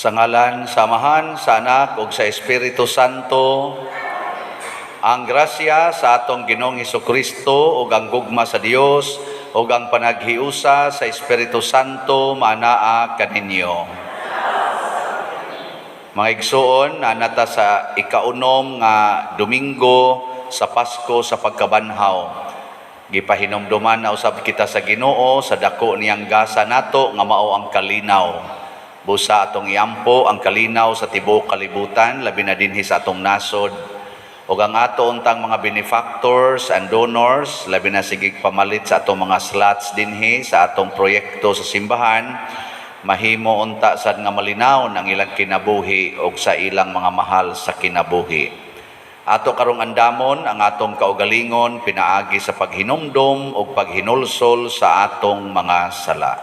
Sa ngalan, samahan, sa Anak, ug sa Espiritu Santo, ang grasya sa atong Ginoong Hesukristo ug ang gugma sa Dios ug ang panaghiusa sa Espiritu Santo manaa kaninyo. Mga igsoon, nata sa ikaunom nga Domingo sa Pasko sa pagkabanhaw. Gipahinomduman na usab kita sa Ginoo sa dako niyang gasa nato nga mao ang kalinaw. Busa atong iampo ang kalinaw sa tibuok kalibutan, labi na dinhi sa atong nasod. O ang ato untang mga benefactors and donors, labi na sigig pamalit sa atong mga slots dinhi sa atong proyekto sa simbahan, mahimo unta sad nga malinaw ang ilang kinabuhi o sa ilang mga mahal sa kinabuhi. Ato karong andamon ang atong kaugalingon pinaagi sa paghinumdom o paghinulsol sa atong mga sala.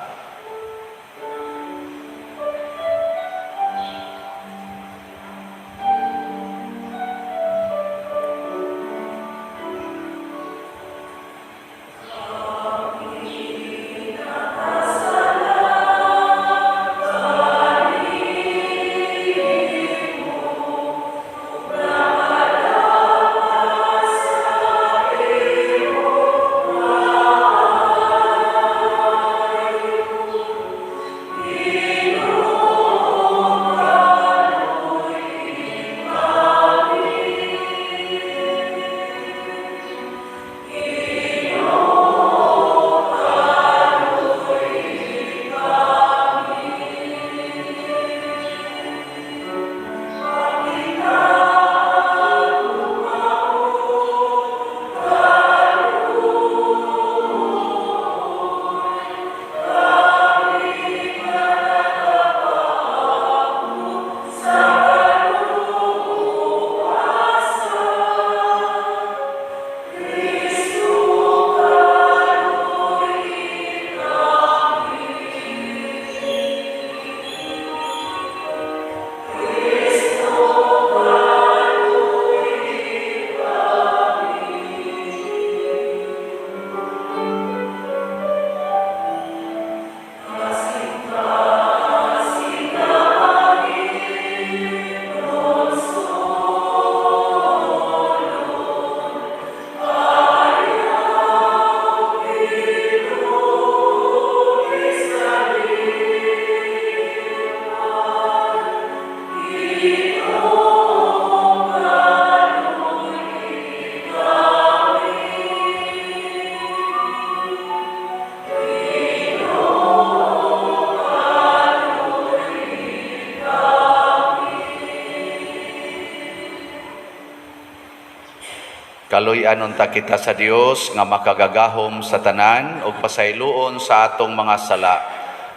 Kaluy-an unta kita sa Dios nga makagagahom sa tanan ug pasayloon sa atong mga sala.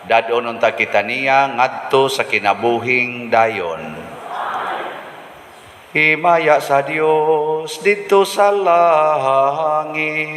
Dadon unta kita niya ngadto sa kinabuhing dayon. Himaya sa Dios didto sa langit.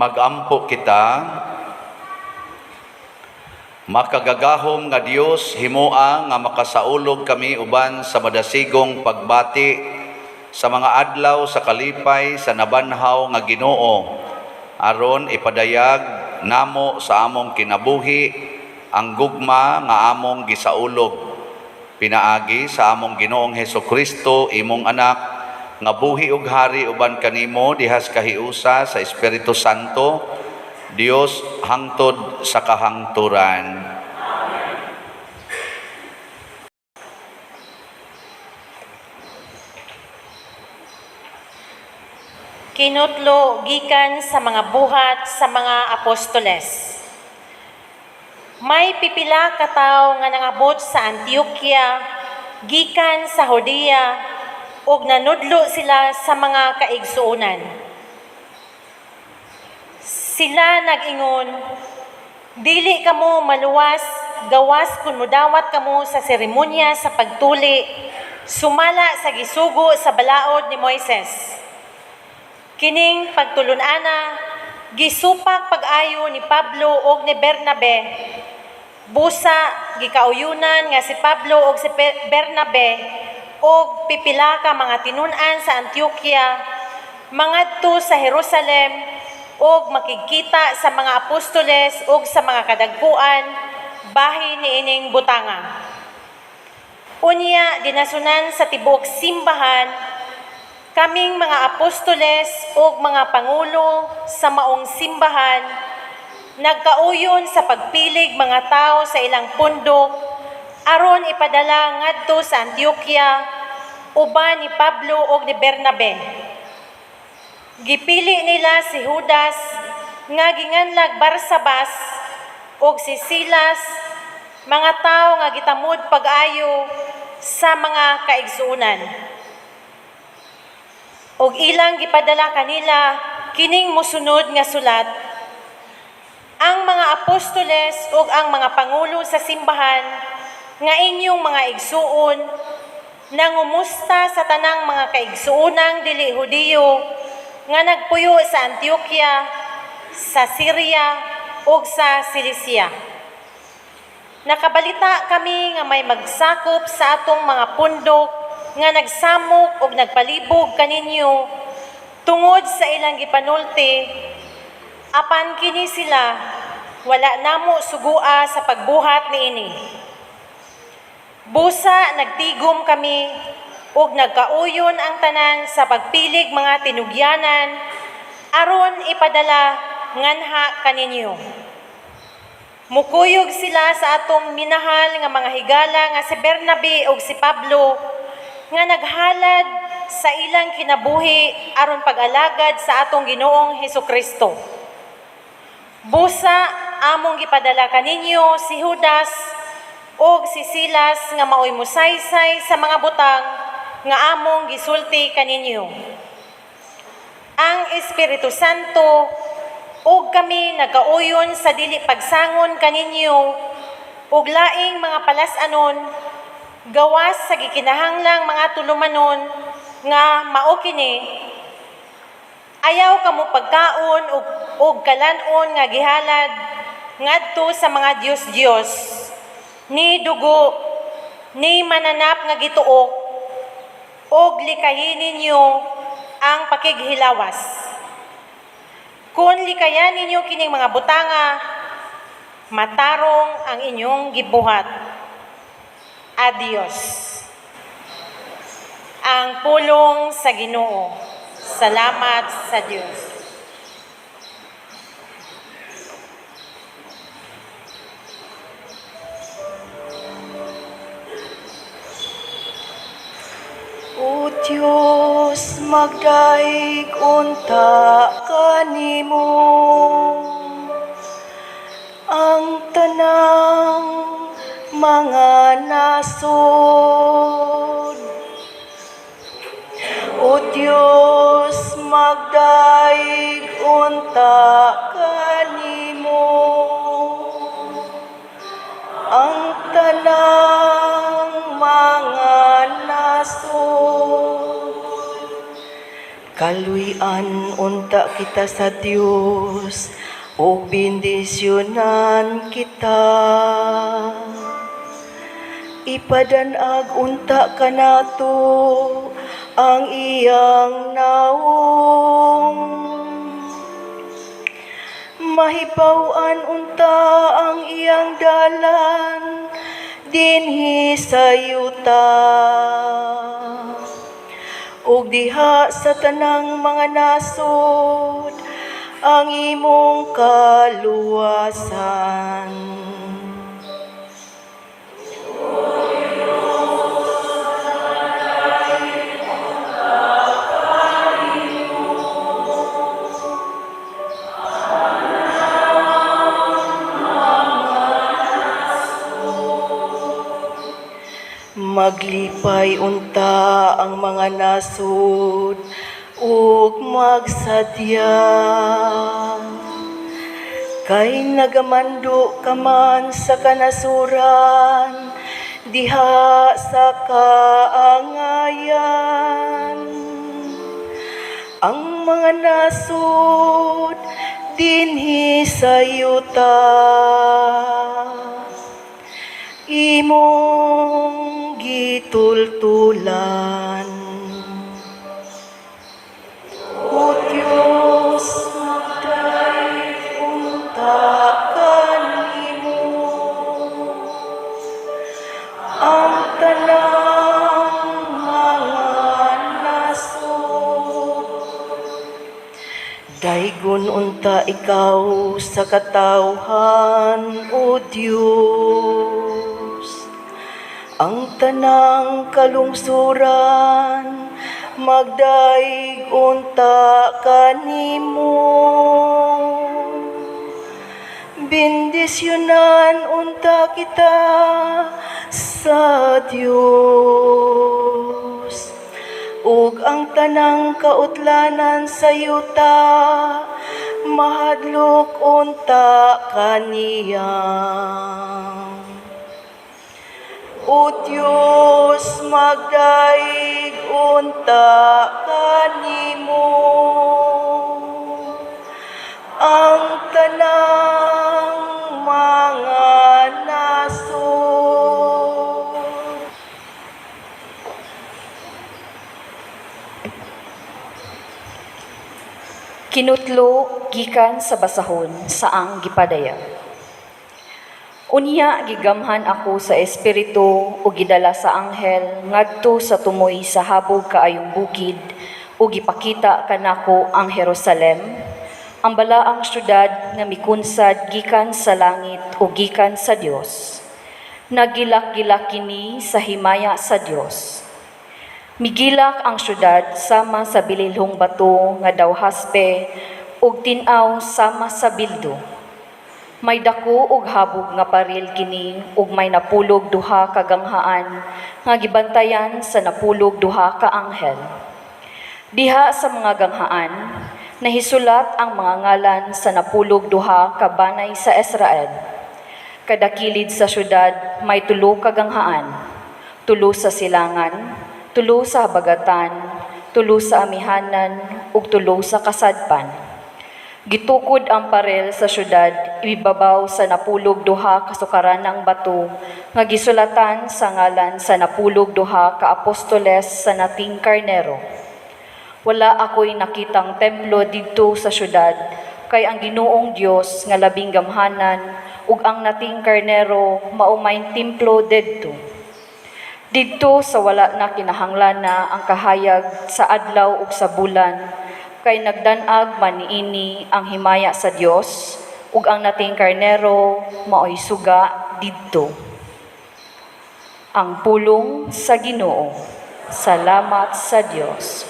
Magampo kita. Makagagahom nga Dios himoa nga makasaulog kami uban sa madasigong pagbati sa mga adlaw sa kalipay sa nabanhaw nga Ginoo, aron ipadayag namo sa among kinabuhi ang gugma nga among gisaulog. Pinaagi sa among Ginoong Hesukristo, imong anak, nga buhi ug hari uban kanimo dihas kahiusa sa Espiritu Santo, Dios hangtod sa kahangturan. Kinutlo gikan sa mga buhat sa mga apostoles. May pipila ka tawo nga nangabot sa Antioquia, gikan sa Judea, ug nanudlo sila sa mga kaigsuonan. Sila nag-ingon, dili kamo maluwas, gawas kung mudawat kamo sa seremonya sa pagtuli, sumala sa gisugo sa balaod ni Moises. Kining pagtulunana, gisupak pag-ayo ni Pablo ug ni Bernabe. Busa, gikauyunan nga si Pablo ug si Bernabe ug pipila ka mga tinun-an sa Antioquia, mangadto sa Jerusalem, ug makikita sa mga apostoles ug sa mga kadagkuan bahin niining butanga. Unya dinasunan sa tibuok simbahan kaming mga apostoles ug mga pangulo sa maong simbahan nagkauyon sa pagpilig mga tao sa ilang pundok aron ipadala ngadto sa Antioquia uban ni Pablo ug ni Bernabe. Gipili nila si Judas nga ginganlag Barsabas ug si Silas, mga tao nga gitamod pag-ayo sa mga kaigsuonan. Ug ilang gipadala kanila kining mosunod nga sulat. Ang mga apostoles ug ang mga pangulo sa simbahan nga inyong mga igsuon nangumusta sa tanang mga kaigsuonang dili Hudiyo nga nagpuyo sa Antioquia, sa Syria, ug sa Cilicia. Nakabalita kami nga may magsakop sa atong mga pundok nga nagsamok ug nagpalibog kaninyo tungod sa ilang gipanulti, apan kini sila wala namo sugua sa pagbuhat niini. Busa nagtigom kami ug nagkauyon ang tanan sa pagpilig mga tinugyanan aron ipadala nganha kaninyo. Mukuyog sila sa atong minahal nga mga higala nga si Bernabe ug si Pablo nga naghalad sa ilang kinabuhi aron pag-alagad sa atong Ginoong Hesukristo. Busa among gipadala kaninyo si Judas ug si Silas nga maoy musaysay sa mga butang nga among gisulti kaninyo. Ang Espiritu Santo ug kami nagkauyon sa dili pagsangon kaninyo ug laing mga palasanon gawas sa gikinahanglang mga tulumanon nga mao kini. Ayaw kamo pagkaon ug kalanon nga gihalad ngadto sa mga Dios-Dios ni dugo ni mananap nga gituok og likayin ninyo ang pakighilawas. Kung likayan ninyo kining mga butanga, matarong ang inyong gibuhat. Adios. Ang pulong sa Ginoo. Salamat sa Dios. O Diyos, magdaig unta kanimo ang tanang mga nasod. O Diyos, magdaig unta kanimo ang tanang mga nasod. Kaluyan unta kita sa Dios, o bendisyonan kita. Ipadanag unta kanato ang iyang naong. Mahibawan unta ang iyang dalan, dinhi sa yuta. Ug diha sa tanang mga nasod, ang imong kaluwasan. Maglipay unta ang mga nasud ug magsadya. Kay nagamando ka man sa kanasuran, diha sa kaangayan. Ang mga nasud dinhi sa yuta, imong gitultulan. O Diyos, magdayeg unta kanimo ang tanang mga nasod. Daygon unta ikaw sa katawhan, O Diyos. Ang tanang kalungsuran, magdaig unta kanimo. Bendisyonan unta kita sa Dios. Ug ang tanang kautlanan sa yuta, mahadlok unta kaniya. O Diyos, magdaig unta kanimo ang tanang mga nasod. Kinutlo gikan sa basahon saang gipadaya. Unya gigamhan ako sa espiritu o gidala sa anghel ngadto sa tumoy sa habog kaayong bukid o gipakita kanako ang Jerusalem, ang balaang syudad nga mikunsad gikan sa langit o gikan sa Dios. Nagilak-gilak kini sa himaya sa Dios. Migilak ang syudad sama sa bililhong bato nga daw haspe ug tin-aw sama sa bildo. May dako ug habog nga paril kini ug may napulog duha ka ganghaan nga gibantayan sa napulog duha ka anghel. Diha sa mga ganghaan nahisulat ang mga ngalan sa napulog duha ka banay sa Israel. Kada kilid sa syudad may tulo ka ganghaan, tulo sa silangan, tulo sa habagatan, tulo sa amihanan ug tulo sa kasadpan. Gitukod ang parel sa syudad, ibabaw sa napulog duha ka sukaranang bato, nga gisulatan sa ngalan sa napulog duha ka apostoles sa nating karnero. Wala ako'y nakitang templo didto sa syudad, kay ang Ginoong Dios nga labing gamhanan, ug ang nating karnero maumay templo didto. Didto sa wala na kinahanglan na ang kahayag sa adlaw ug sa bulan, kay nagdanag man niini ang himaya sa Dios ug ang nating karnero maoy suga didto. Ang pulong sa Ginoo. Salamat sa Dios.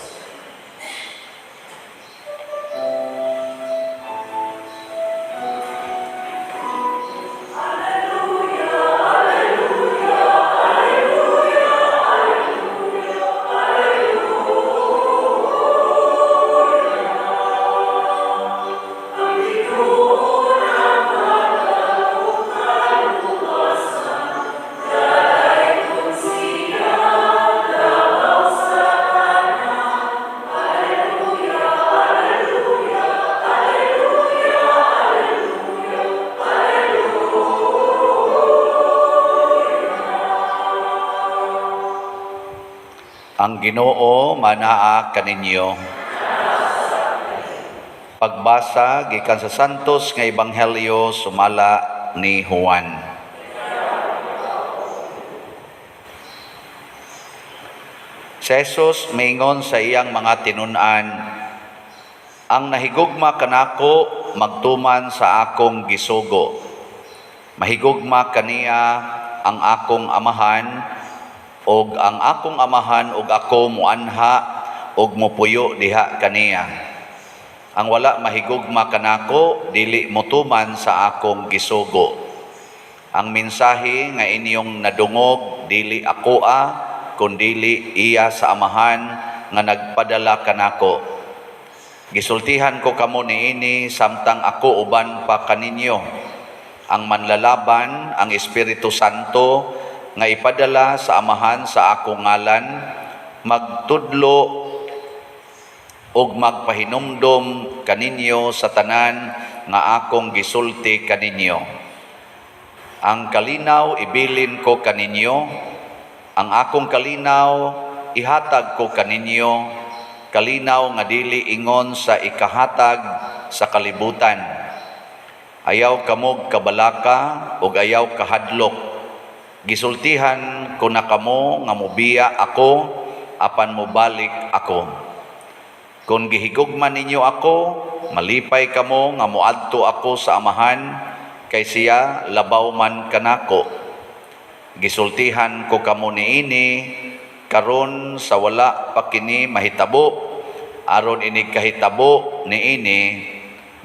Ang Ginoo manaa kaninyo. Pagbasa gikan sa santos nga ebanghelyo sumala ni Juan. Si Jesus maingon sa iyang mga tinun-an, ang nahigugma kanako magtuman sa akong gisugo. Mahigugma kaniya ang akong amahan, og ang akong amahan og ako muanha og mupuyo diha kaniya. Ang wala mahigugma kanako dili motuman sa akong gisugo. Ang mensahe nga inyong nadungog dili ako kundili iya sa amahan nga nagpadala kanako. Gisultihan ko kamo niini samtang ako uban pa kaninyo. Ang manlalaban ang Espiritu Santo nga ipadala sa amahan sa akong ngalan, magtudlo og magpahinumdom kaninyo sa tanan nga akong gisulti kaninyo. Ang kalinaw ibilin ko kaninyo, ang akong kalinaw ihatag ko kaninyo, kalinaw nga dili ingon sa ikahatag sa kalibutan. Ayaw kamog kabalaka ug ayaw kahadlok. Gisultihan ko na kamo nga mubiya ako apan mobalik ako. Kung gihigugman ninyo ako, malipay kamo nga muadto ako sa amahan kay siya labaw man kanako. Gisultihan ko kamo niini karon sa wala pa kini mahitabo, aron inig kahitabo niini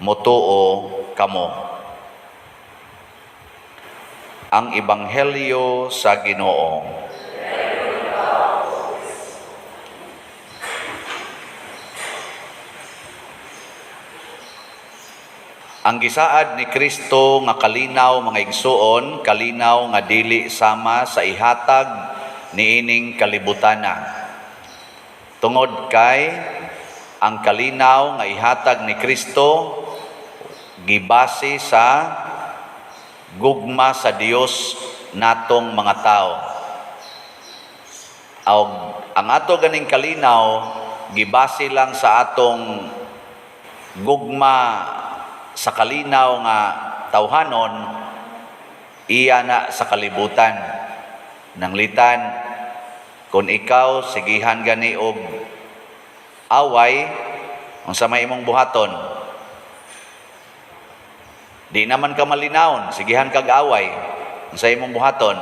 motuo kamo. Ang Ebanghelyo sa Ginoo. Ang gisaad ni Kristo nga kalinaw mga igsuon, kalinaw nga dili sama sa ihatag niining kalibutana. Tungod kay ang kalinaw nga ihatag ni Kristo gibase sa gugma sa Dios natong mga tao. Ang ato ganing kalinaw gibase lang sa atong gugma sa kalinaw nga tawhanon, iya na sa kalibutan. Nanglitan, kung ikaw sigihan gani og away, unsa may imong buhaton? Di naman ka malinawon, sigihan kag away. Unsa imong buhaton?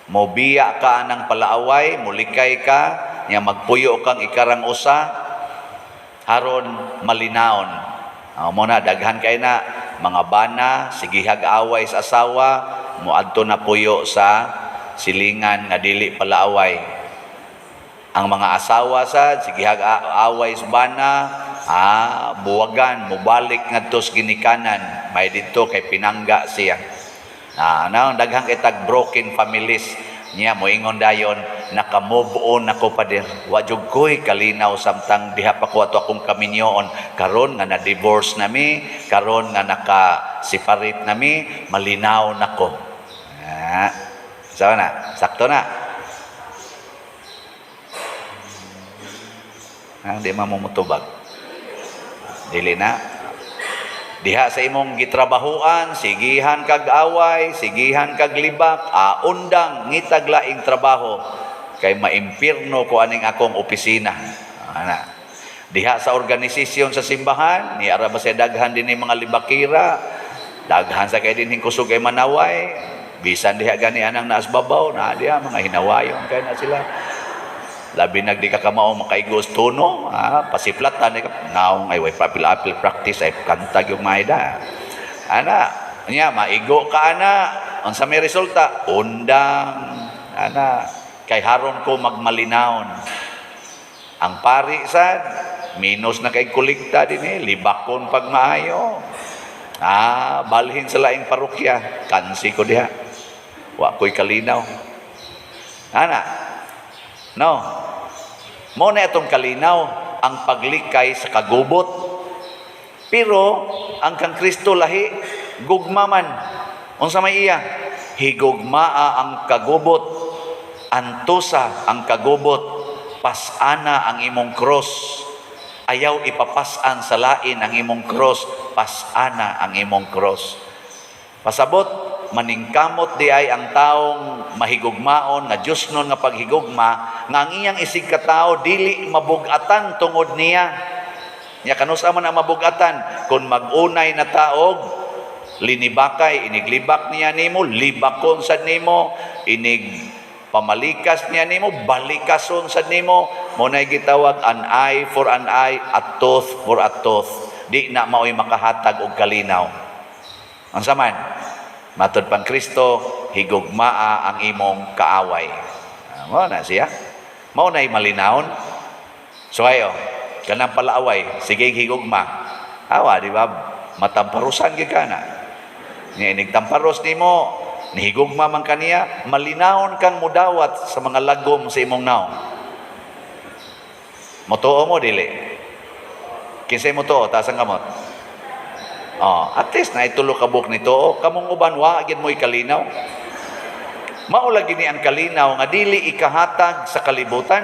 Mobiya ka ng palaaway, mulikay ka, nya magpuyo kang ikarang usa, haron malinawon. Mo na daghan kay na mga bana sigihag away sa asawa, muadto na puyo sa silingan nga dili palaaway. Ang mga asawa sad sigihag away sa bana, buwagan, mubalik ngadto sa ginikanan, may dito kay pinangga siya. Daghang itag broken families niya moingon dayon, naka-move on ako pa din. Wa jud koy kalinaw samtang diha pa ko ato akong kaminyoon. Karon nga na-divorce nami, karon nga naka-separate nami, malinaw nako. Sawa na, sakto na. Di mamumutubag. Dili na. Diha sa imong gitrabahuan, sigihan kag away, sigihan kag libak, undang ngitag laing trabaho kay maimpirno ko aning akong opisina. Diha sa organisasyon sa simbahan, ni ara ba sa daghan din mga libakira, daghan sa kay dinhing kusog ay manaway, bisan diha gani anang naas babaw, na diha mga hinawayon kay na sila. Labi nagdi ka kamao makaigos tono, pasiplatan ka naong ay way papil-apil practice ay kantag yung maida. Nya maigo ka unsa may resulta? Undang kay haron ko magmalinawon. Ang pari sad minus na kay kolekta dinhi, libakon pag maayo. Balhin sa laing parokya, kansi ko diha. Wa ko'y kalinaw. No. Mo na itong kalinaw ang paglikay sa kagubot. Pero ang kang Kristo lahi gugma man. Unsa may iya? Higugmaa ang kagubot. Antusa ang kagubot. pasana ang imong cross. Ayaw ipapasan sa lain ang imong cross, pasana ang imong cross. Pasabot, maningkamot di ay ang taong mahigugmaon, nga Diyos nun nga paghigugma, nga ang iyang isig katao, dili mabugatan tungod niya. Nya kanusa man ang mabugatan, kung magunay na taog, linibakay, iniglibak niya nimo, libakon sad nimo, pamalikas niya nimo, balikason sad nimo, mo nay gitawag an eye for an eye, a tooth for a tooth. Di na mao'y makahatag og kalinaw. Unsa man? Matud pang Kristo, higugmaa ang imong kaaway. Mao na siya. Mao nay malinawon. So ayo, kanang palaaway, sige higugma. Awa, di ba? Matamparusan gyud kana. Nya inigtamparos nimo, nihigugma man kaniya, malinawon kang mudawat sa mga lagom sa imong naong. Motuo mo dili. Kinsay mo to, taas ang kamot. At least na itulo ka buok nito, kamong uban wa gid mo ikalinaw. Mao lagi ni ang kalinaw nga dili ikahatag sa kalibutan.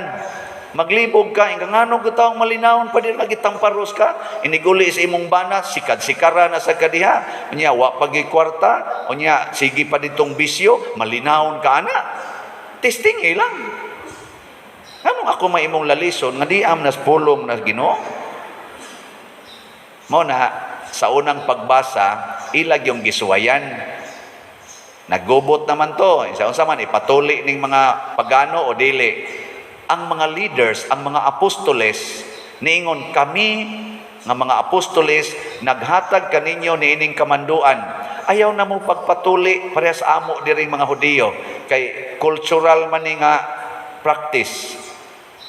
Maglibog ka, ingkang anong gutaong malinawon pa din magitamparos ka, iniguli sa imong bana, sikad-sikara na sa kadiha, unya wa pagi kwarta, unya sige pa ditong bisyo, malinawon ka ana. Testing lang. Anong ako may imong lalison, nga di am nas pulong na Ginoo? Mao na, sa unang pagbasa, ilag yung gisuwayan. Naggubot naman to. Isa-unsa man, ipatuli ning mga pagano o dili. Ang mga leaders, ang mga apostoles, niingon kami nga mga apostoles, naghatag kaninyo niining kamanduan. Ayaw na mo pagpatuli parehas amo diri mga Hudiyo. Kay cultural man ni nga practice.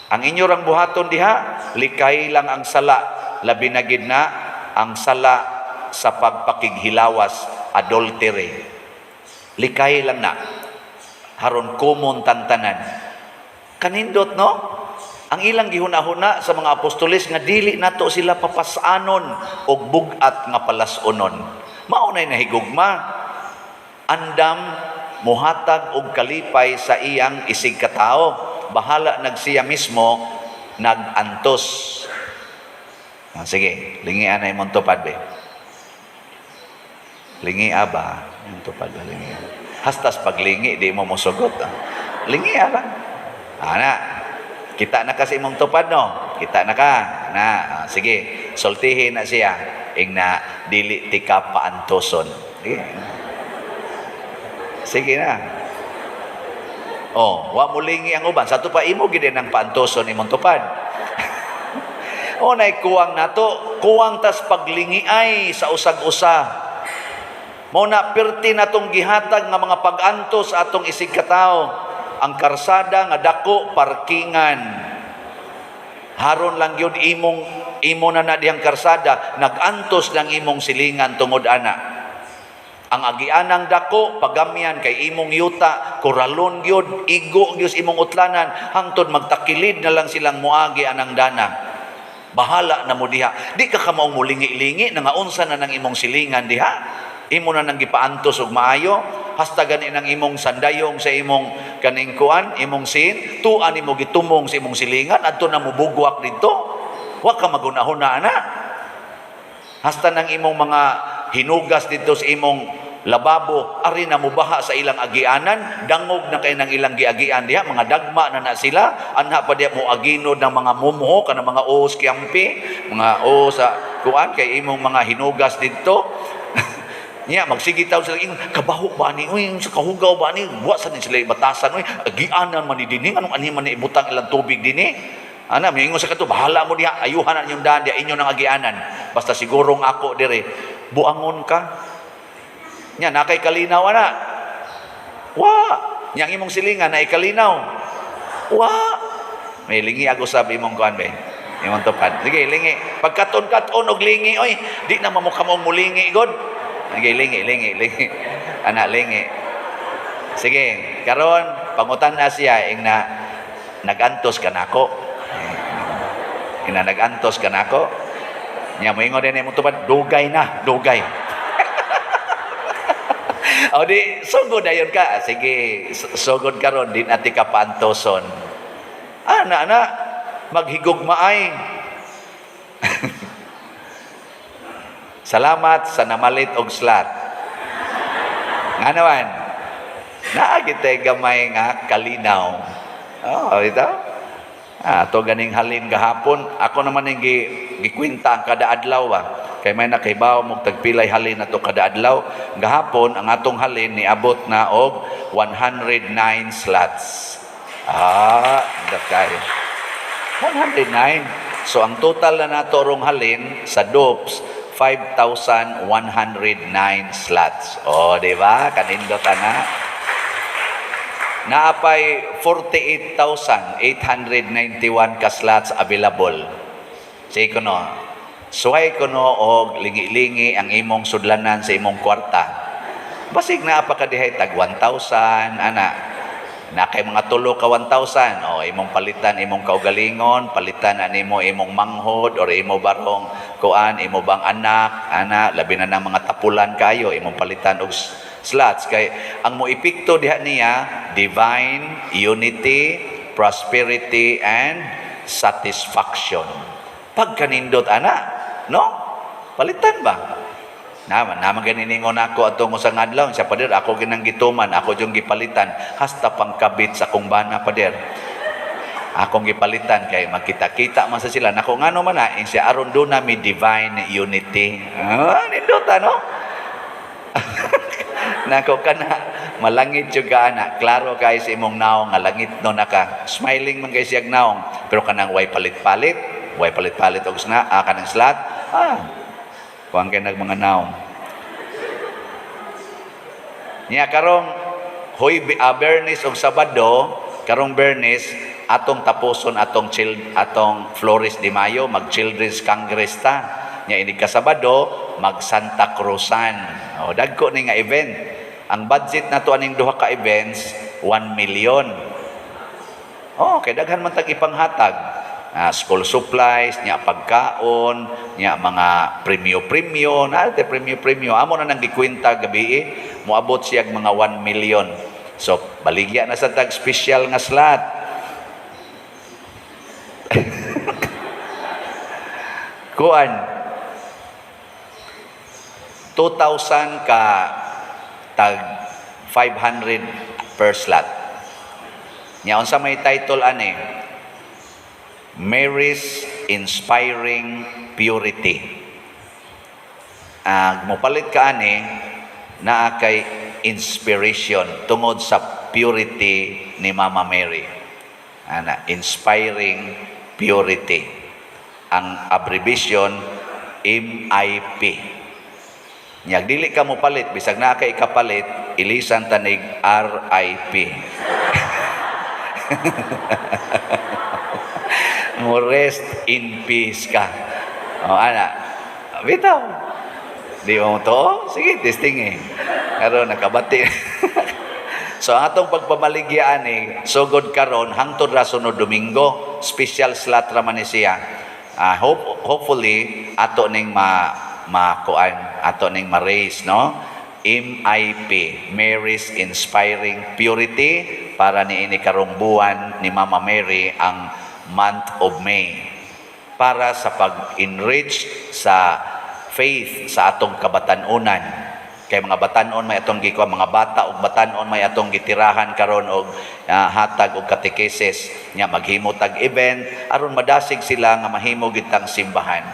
Ang inyo rang buhaton diha, likay lang ang sala. Labi na gid na ang sala sa pagpakighilawas, adultery. Likay lang na. Haron kumon tantanan. Kanindot, no? Ang ilang gihuna-huna sa mga apostoles nga dili nato sila papasanon og bugat nga palasonon. Maunay na higugma. Andam muhatag og kalipay sa iyang isig katao. Bahala nagsiya mismo nagantos. Sige, lingian na imong tupad be. Lingia ba? Yung tupad ba lingia? Hastas paglingi di mo mosugot. Lingia lang. Ana, kita na kasi imong tupad, no? Kita na ka. Sige, sultihin na siya. Ing na dili tika paantoson. Sige na. Wa mulingi ang uban. Sa tupa imo gid ang paantoson imong tupad. Nay kuwang nato, kuwang tas paglingi ay sa usag-usa. Mo na perti natong gihatag nga mga pag-antos atong isig katao. Ang karsada nga dako parkingan. Haron lang yun imo na diyang karsada, nagantos lang imong silingan tungod ana. Ang agianang dako pagamyan kay imong yuta, kuralon gyud, igo gyud imong utlanan, hangtod magtakilid na lang silang muagi anang dana. Bahala na mo diha. Di ka kamaong mulingi-lingi nga unsa na nang imong silingan diha. Imo na nang gipaantos og maayo, hasta gani nang imong sandayong sa imong kaning kuan, imong sin, tuan imo gitumong sa imong silingan adto na mo bugwak didto. Wa ka magunahuna ana. Hasta nang imong mga hinugas dito sa imong lababo, ari na mo baha sa ilang agianan, dangog na kay nang ilang giagian diha, mga dagma na sila, anha pa diha mo aginod ng mga mumuho kanang mga os kiampi, mga os sa kuan kay imong mga hinugas dito. Nya magsigitaw sila ing kabaho ba ni uy sa kahugaw ba ni wa sa din sila batasan uy agianan man ni dinhi anong ani man ni ibutang ilang tubig dinhi ana miingon sa kato bahala mo diha ayuhan na inyong daan diha inyo nang agianan basta sigurong ako dire buangon ka nya nakay kalinaw ana wa nya imong silingan na ikalinaw wa may lingi ako sabi imong kuan be imong tupad sige lingi pagkaton-katon og lingi oy di na mamukha mo mulingi god. Okay, lingi. Anak, lingi. Sige, karon pangutan na siya, ing na nagantos ka na ako. Nagantos ka na ako. Nya, moingon din mo tupad, dugay na, dugay. O di, sugod na yun ka. Sige, sugod ka ron, di natin ka paantoson. Ana maghigugmaay. Salamat sa namalit og slat. Nga naman, naagitay gamay nga kalinaw. Ito? To ganing halin gahapon, ako naman yung gikwinta ang kada adlaw ba. Kay may nakibaw mong tagpilay halin na to kada adlaw. Gahapon, ang atong halin niabot na og 109 slots. Dakay. 109. So, ang total na nato rong halin sa DOPS, 5,109 slots. Di ba? Kanindot na. Naapay 48,891 ka slots available. Say ko no, suway ko no og lingi-lingi ang imong sudlanan sa imong kwarta. Basig na pa kadihay tag 1,000 ana. Na kay mga tulo ka 1,000, imong palitan imong kaugalingon, palitan animo imong manghod or imo barong kuan, imo bang anak, labi na ng mga tapulan kayo, imong palitan og slots. Kay ang moepekto diha niya, divine unity, prosperity, and satisfaction. Pagkanindot no? Palitan ba? Naman ganiningon ako atong usang adlaw sa pader, ako ginang gituman, ako yung gipalitan hasta pangkabit sa kong bana pader. Akong gipalitan kay magkita-kita man sa sila. Nako ngano man na siya aron do na mi divine unity. Nindot no? Nako kana malangit jud ka ana. Klaro kay sa imong naong nga langit no naka. Smiling man kay siya naong, pero kanang way palit-palit og kanang slot. Kuang kay nag mga naong. Nya karong Bernes og Sabado, karong Bernes atong tapuson atong Flores de Mayo mag Children's Congress ta. Nya ini ka Sabado mag Santa Cruzan. Dagko ni nga event. Ang budget nato aning duha ka events 1 million. Kay daghan man tag ipanghatag. School supplies, nya pagkaon, nya mga premyo, premyo. Amo na nang gikwenta gabi, moabot siya mga 1 million. So, baligya na sa tag special nga slot. Kuan 2,000 ka tag 500 per slot. Nya unsa may title ani? Mary's Inspiring Purity. Mopalit ka ani naa kay inspiration tungod sa purity ni Mama Mary. Inspiring Purity. Ang abbreviation MIP. Nyag dili ka mo palit, bisag naa kay ikapalit, ilisan tanig RIP. Mo rest in peace ka. Bitaw. Di mo to? Sige, testing Pero nakabati. So, atong pagpamaligyaan sugod karon hangtod ra sunod Domingo, special slot ra man ni siya. Hopefully, ato ning ato ning ma-raise, no? MIP, Mary's Inspiring Purity, para ni ini karong buwan ni Mama Mary ang month of May, para sa pag-enrich sa faith sa atong kabatanunan. Kay mga batanon may atong mga bata ug batanon may atong gitirahan karon og hatag og catechesis nya maghimo tag event aron madasig sila nga mahimo gitang simbahan.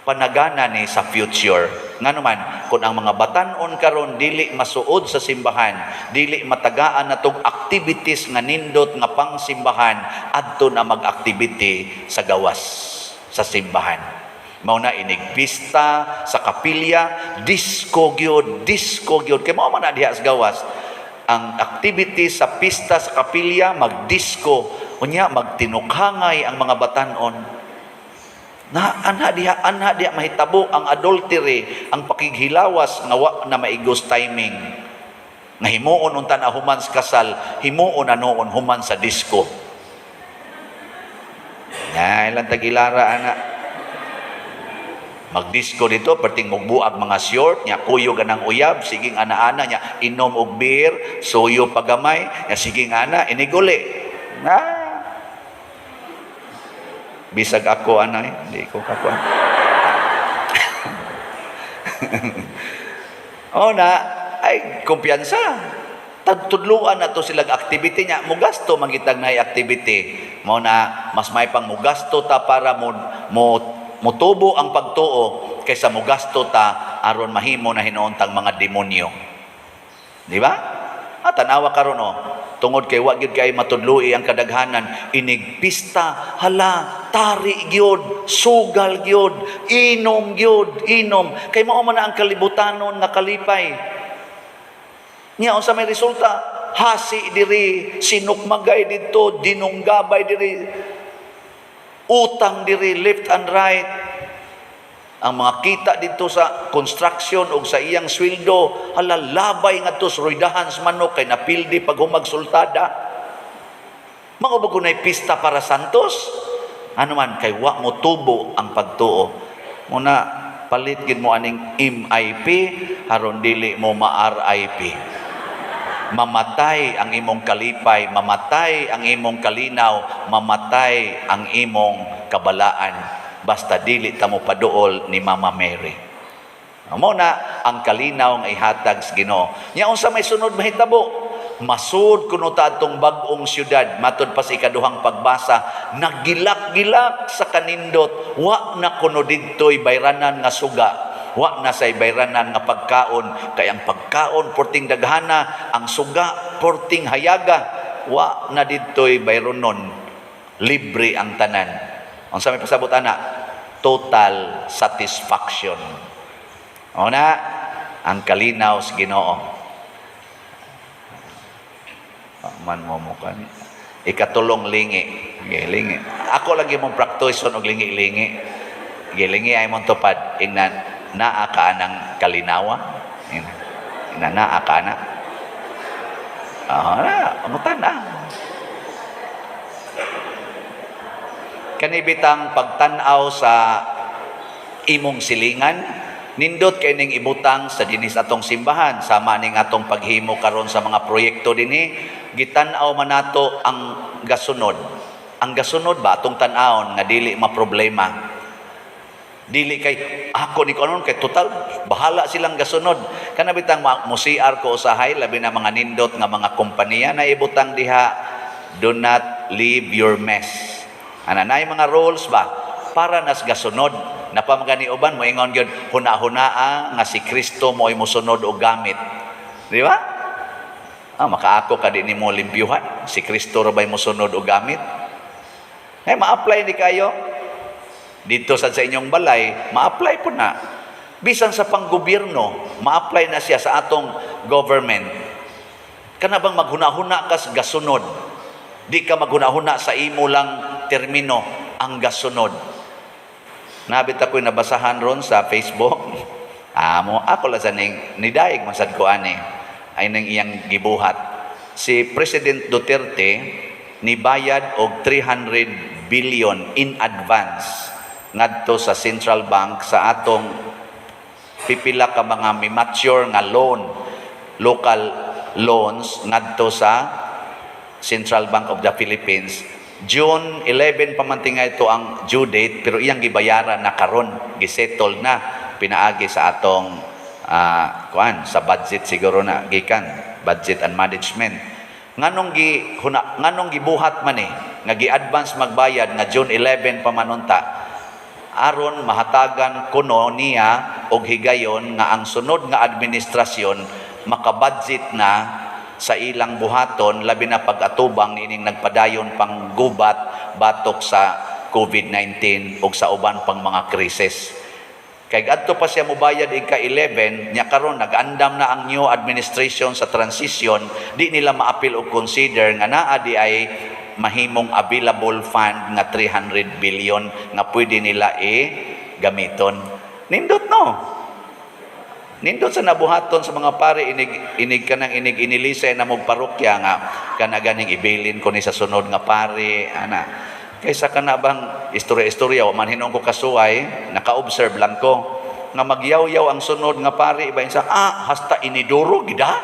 Panagana ni sa future. Nganuman, kung ang mga batanon karon dili masuod sa simbahan, dili matagaan natong activities nga nindot nga pang simbahan, adto na mag-activity sa gawas sa simbahan. Mao na inig pista sa kapilya, disco gyud. Kay mao man na diha sa gawas. Ang activity sa pista sa kapilya, mag-disco, unya magtinukhangay ang mga batanon. Anha diha mahitabo ang adultery, ang pakighilawas nga wa na maigos timing. Nga himuon unta na human sa kasal, himuon anoon human sa disco. Ilang tagilara ana. Magdisco dito, perting magbuag mga short, nya kuyo ganang uyab, siging ana-ana nya inom og beer, suyo pagamay, nya siging ana iniguli. Bisag ako anay, di ko kakuan. Na, ay kumpiyansa. Tagtudluan na to silang activity niya. Mugasto mangitag na activity. Mao na mas may pang mugasto ta para mutubo ang pagtuo kaysa mugasto ta aron mahimo na hinuuntang mga demonyo. Di ba? Tanawa karon tungod kay wa gyud kay matudloi ang kadaghanan, inig pista, hala, tari gyud, sugal gyud, inom kay mao man na ang kalibutanon nakalipay. Nya unsa may resulta? Hasi diri, sinukmagay dito, dinunggabay diri, utang diri left and right. Ang mga kita dito sa construction o sa iyang sweldo, halalabay nga to, ruidahan sa manok, kay napildi pag humagsultada. Mga ba kunay pista para santos? Ano man, kay wa mo tubo ang pagtuo. Muna, palit gid mo aning MIP, haron dili mo ma-RIP. Mamatay ang imong kalipay, mamatay ang imong kalinaw, mamatay ang imong kabalaan. Basta dili ta mo paduol ni Mama Mary. Amo na ang kalinaw nga ihatag sa Ginoo. Nya unsa may sunod mahitabo? Masud kuno ta atong bag-ong syudad, matud pa sa ikaduhang pagbasa, nagilak-gilak sa kanindot, wa na kuno didtoy bayranan nga suga, wa na say bayranan nga pagkaon, kay ang pagkaon porting daghana, ang suga porting hayaga, wa na didtoy bayronon, libre ang tanan. Ang sa may pasabot ana, total satisfaction. Na, ang kalinaw sa Ginoo. Man mo mukha ni. Ikatulong lingi. Lingi. Ako lagi mong praktoison og lingi-lingi. Lingi ay mong tupad. Ingnan, naa ka ng kalinawa. Ingnan, naa ka na. Amutan na. Kanibitang pagtanaw sa imong silingan, nindot kay ning ibutang sa dinis atong simbahan, sama ning atong paghimo karon sa mga proyekto dinhi, gitan-aw man nato ang gasunod. Ang gasunod ba atong tan-awon nga dili maproblema. Dili kay ako ni kanon kay total bahala silang gasunod. Kanabitang mo-CR ko usahay labi na mga nindot nga mga kompanya na ibutang diha, do not leave your mess. Ananay mga rules ba para nas gasunod napamagani uban mo ingon gyud huna-hunaa nga si Kristo mo ay mosunod og gamit, di ba? Makaako ka din mo limpyuhan si Kristo ra bay mosunod og gamit. Ma-apply ni kayo dito sa inyong balay, ma-apply po na bisan sa panggobyerno, ma-apply na siya sa atong government. Kana bang maghuna-huna ka sa gasunod, di ka maghuna-huna sa imo lang termino ang gasunod. Nabit ako'y nabasahan ron sa Facebook. Ako lang sa nidaig masad ko ani ay nang iyang gibuhat. Si President Duterte nibayad og 300 billion in advance ngadto sa Central Bank sa atong pipila ka mga mature nga loan, local loans ngadto sa Central Bank of the Philippines. June 11 pamantingay ito ang due date, pero iyang gibayaran na karon, gisettle na, pinaagi sa atong sa budget siguro na gikan, budget and management. Nganong gibuhat man nga gi-advance magbayad nga June 11 pamanunta, aron mahatagan kuno niya og higayon nga ang sunod nga administrasyon makabudget na sa ilang buhaton, labi na pag-atubang ining nagpadayon pang gubat batok sa COVID-19 o sa uban pang mga krisis. Kay adto pa siya mobayad ika-11, nya karon nag-andam na ang new administration sa transition, di nila ma-appeal o consider nga naa di ay mahimong available fund nga 300 billion nga pwede nila gamiton. Nindot no? Nindot sa nabuhaton sa mga pare, inig ka nang inilisay na mong parokya nga, kanaganing ibilin ko ni sa sunod nga pare, Kaysa ka na bang istorya-istorya, man hinong ko kasuway, naka-observe lang ko, nga magyaw-yaw ang sunod nga pare, iba sa, hasta iniduro, gida?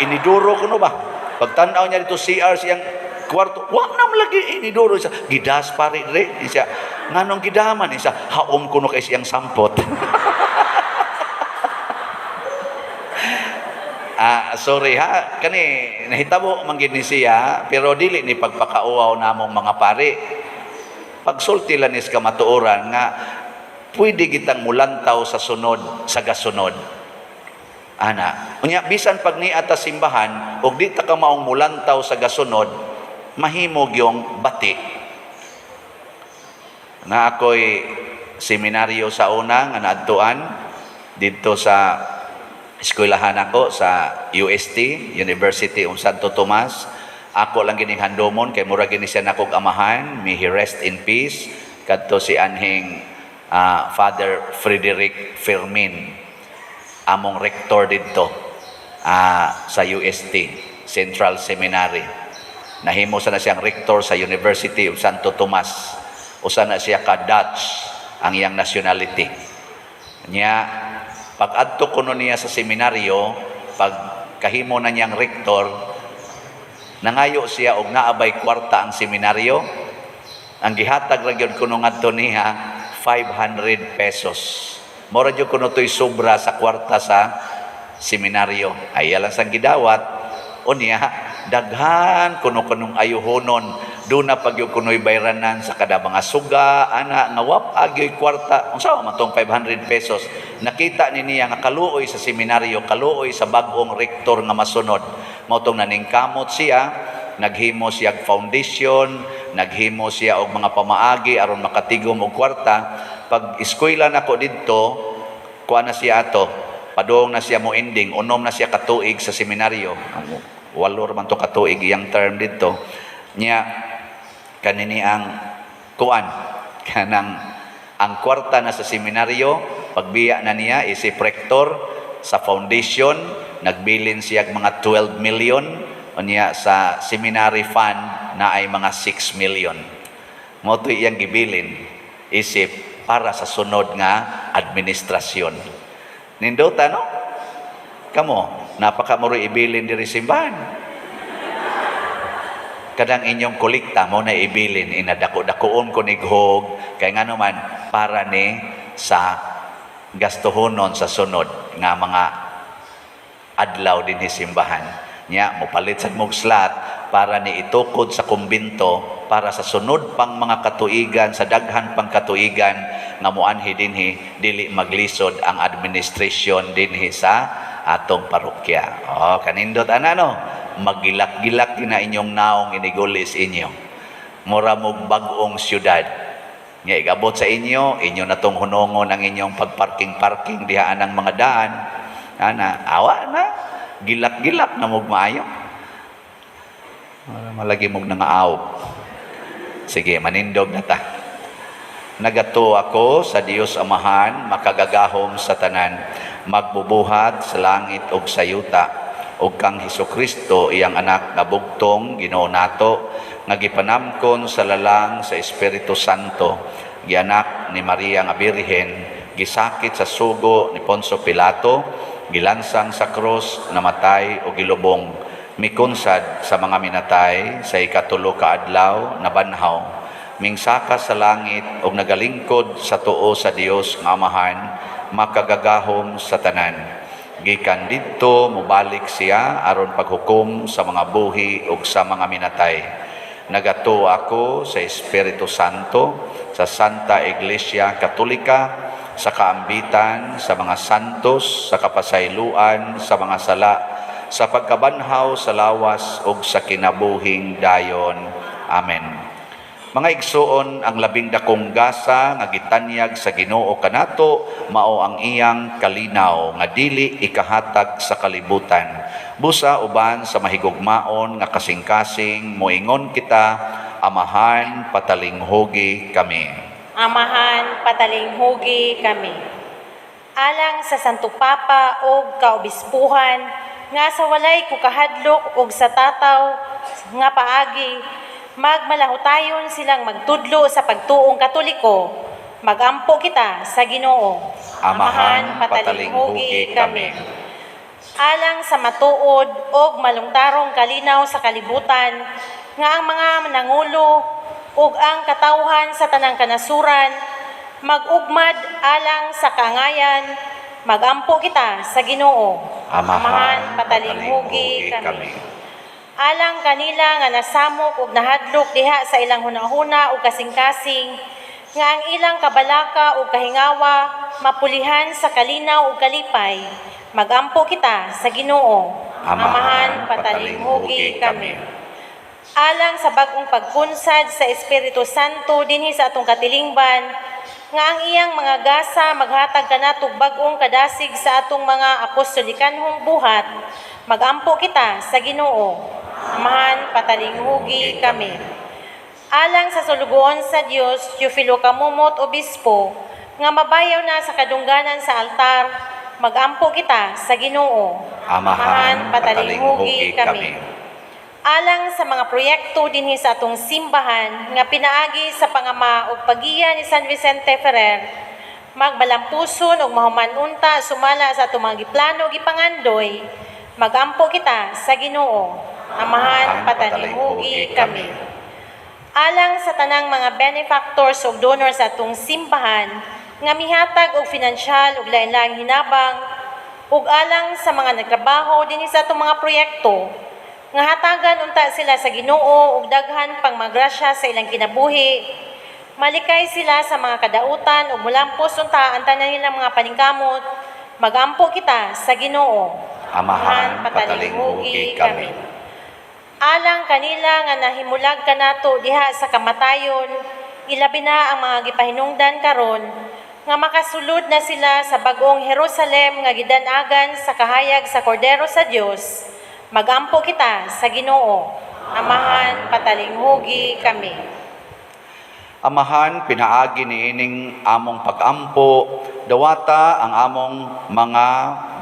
Iniduro ko no ba? Pagtanaw niya dito CR siyang kwarto, wag nam lagi inidoro siya. Gidas pare dire siya. Nganong gidaman siya, haom kuno kay siyang sampot. Sorry ha, kani nahitabo man gid ni siya, pero dili ni pagpakauaw namong mga pare. Pagsulti lang is kamatuoran nga pwede kitang mulantaw sa sunod, sa gasunod. Ana, unya bisan pag niata simbahan ug di ta ka maong mulantaw sa gasunod, mahimog yung bati. Na ako'y seminaryo sa una nga naadtuan dito sa eskwelahan ako sa UST, University of Santo Tomas. Ako lang gining handomon kay mura gini siya nakog amahan, may he rest in peace. Kadto si anhing Father Frederick Fermin, among rector dito sa UST, Central Seminary. Nahimo sa na siyang rector sa University of Santo Tomas. Usa na siya ka Dutch ang iyang nationality. Nya pag-adto kuno niya sa seminaryo, pag kahimo na niyang rektor, nangayo siya og naabay kwarta ang seminaryo. Ang gihatag ra gyud kuno ngadto niya 500 pesos. Mora gyud kuno toy sobra sa kwarta sa seminaryo. Ay lang sang gidawat unya daghan kuno-kunong ayuhonon. Doon na pag yung kuno'y bayranan sa kada mga suga, ana, nga wap, agyo'y kwarta. Ang sawa man tong 500 pesos. Nakita ni niya nga kaluoy sa seminaryo, kaluoy sa bagong rektor nga masunod. Mautong naningkamot siya, naghimo siya foundation, naghimo siya og mga pamaagi aron makatigom og kwarta. Pag eskwela na ko didto, kuha na siya ato, padong na siya mo ending, unom na siya katuig sa seminaryo. Walor man to katuig iyang term didto. Nya kanini ang kuan kanang ang kwarta na sa seminaryo pagbiya na niya isip rektor sa foundation nagbilin siya mga 12 million unya sa seminary fund na ay mga 6 million mo to iyang gibilin isip para sa sunod nga administrasyon. Nindota no kamo napaka mo ibilin diri simbahan. Kadang inyong kolekta mo na ibilin inadako-dakoon ko nighog kay nga naman para ni sa gastuhonon sa sunod nga mga adlaw din simbahan nya mopalit sa mog slot para ni itukod sa kumbinto para sa sunod pang mga katuigan sa daghan pang katuigan nga moanhi dinhi dili maglisod ang administrasyon dinhi sa atong parokya. Kanindot ana no magilak-gilak na inyong naong inigulis inyo. Mura mong bagong syudad. Nga igabot sa inyo na tong hunongon ang inyong pagparking-parking dihaan ng mga daan. Ana, awa na. Gilak-gilak na mong maayo. Malagi mong nangaaw. Sige, manindog na ta. Nagato ako sa Dios Amahan, makagagahom sa tanan, magbubuhat sa langit ug sa yuta. O kang Hesukristo iyang anak nga bugtong Ginoo nato nga gipanamkon sa lalang sa Espiritu Santo gianak ni Maria nga Birhen gisakit sa sugo ni Poncio Pilato gilansang sa krus namatay o gilubong mikunsad sa mga minatay sa ikatulo ka adlaw na banhaw mingsaka sa langit ug nagalingkod sa tuo sa Dios nga Amahan makagagahom sa tanan. Gikan didto mobalik siya aron paghukom sa mga buhi ug sa mga minatay. Nagato ako sa Espiritu Santo, sa Santa Iglesia Katolika, sa kaambitan, sa mga santos, sa kapasayloan, sa mga sala, sa pagkabanhaw sa lawas ug sa kinabuhing dayon. Amen. Mga igsoon, ang labing dakong gasa nga gitanyag sa Ginoo kanato mao ang iyang kalinaw nga dili ikahatag sa kalibutan. Busa uban sa mahigugmaon nga kasing-kasing moingon kita, Amahan, patalinghugi kami. Amahan, patalinghugi kami. Alang sa Santo Papa o kaobispuhan, nga sa walay kukahadlok o sa tataw nga paagi, magmalahutayon silang magtudlo sa pagtuong Katoliko. Magampo kita sa Ginoo. Amahan, patalinghugi kami. alang sa matuod og malungtarong kalinaw sa kalibutan nga ang mga nangulo ug ang katawhan sa tanang kanasuran mag-ugmad alang sa kaangayan, magampo kita sa Ginoo. Amahan, patalinghugi kami. Alang kanila nga nasamok ug nahadlok diha sa ilang hunahuna ug kasing-kasing, nga ang ilang kabalaka ug kahingawa mapulihan sa kalinaw ug kalipay, magampo kita sa Ginoo. Amahan, patalinghugi kami. Alang sa bag-ong pagpunsad sa Espiritu Santo dinhi sa atong katilingban, nga ang iyang mga gasa maghatag kanatog bag-ong kadasig sa atong mga apostolikanhong buhat, magampo kita sa Ginoo. Amahan, patalinghugi kami. Alang sa sulugoon sa Dios, Teofilo Kamumot, Obispo, nga mabayaw na sa kadungganan sa altar, magampo kita sa Ginoo. Amahan, patalinghugi kami. Alang sa mga proyekto dinhi sa atong simbahan nga pinaagi sa pangama ug pagiya ni San Vicente Ferrer, magbalampuson ug mahumanunta sumala sa atong mga giplano ug gipangandoy, magampo kita sa Ginoo. Amahan, patalinghugi kami. Alang sa tanang mga benefactors ug donors sa atong simbahan nga mihatag og pinansyal ug lain-laing hinabang ug alang sa mga nagtrabaho dinhi sa atong mga proyekto nga hatagan unta sila sa Ginoo ug daghan pang magrasya sa ilang kinabuhi, malikay sila sa mga kadautan ug mulampos unta ang tanan nilang mga paningkamot, magampo kita sa Ginoo. Amahan, patalinghugi kami. Alang kanila nga nahimulag kanato diha sa kamatayon, ilabi na ang mga gipahinungdan karon nga makasulod na sila sa bag-ong Jerusalem nga gidanagan sa kahayag sa Kordero sa Dios. Magampo kita sa Ginoo. Amahan, patalinghugi kami. Amahan, pinaagi niining among pag-ampo, dawata ang among mga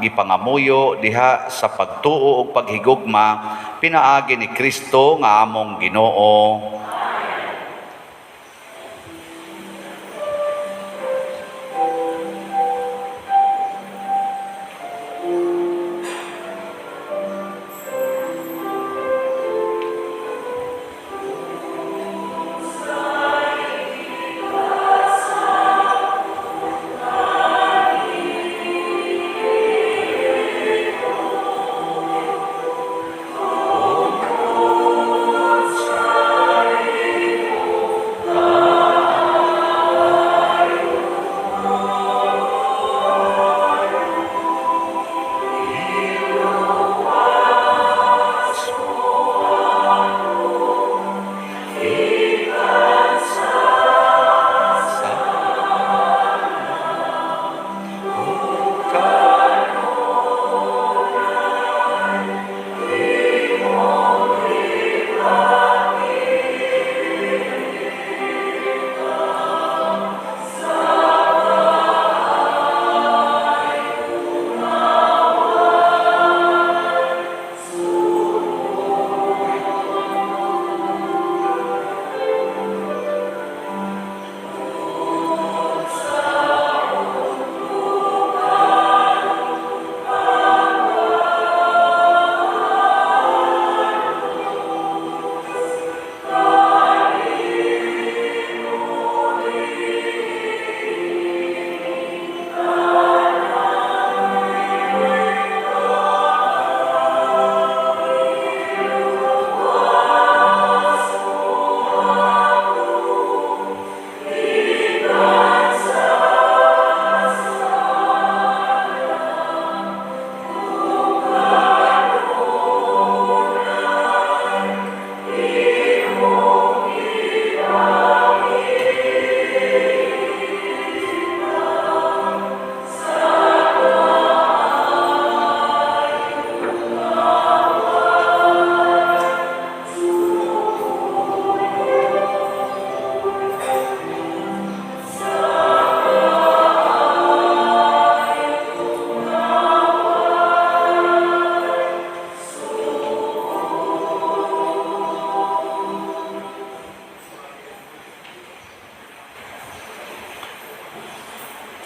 gipangamuyo diha sa pagtuo ug paghigugma, pinaagi ni Kristo nga among Ginoo.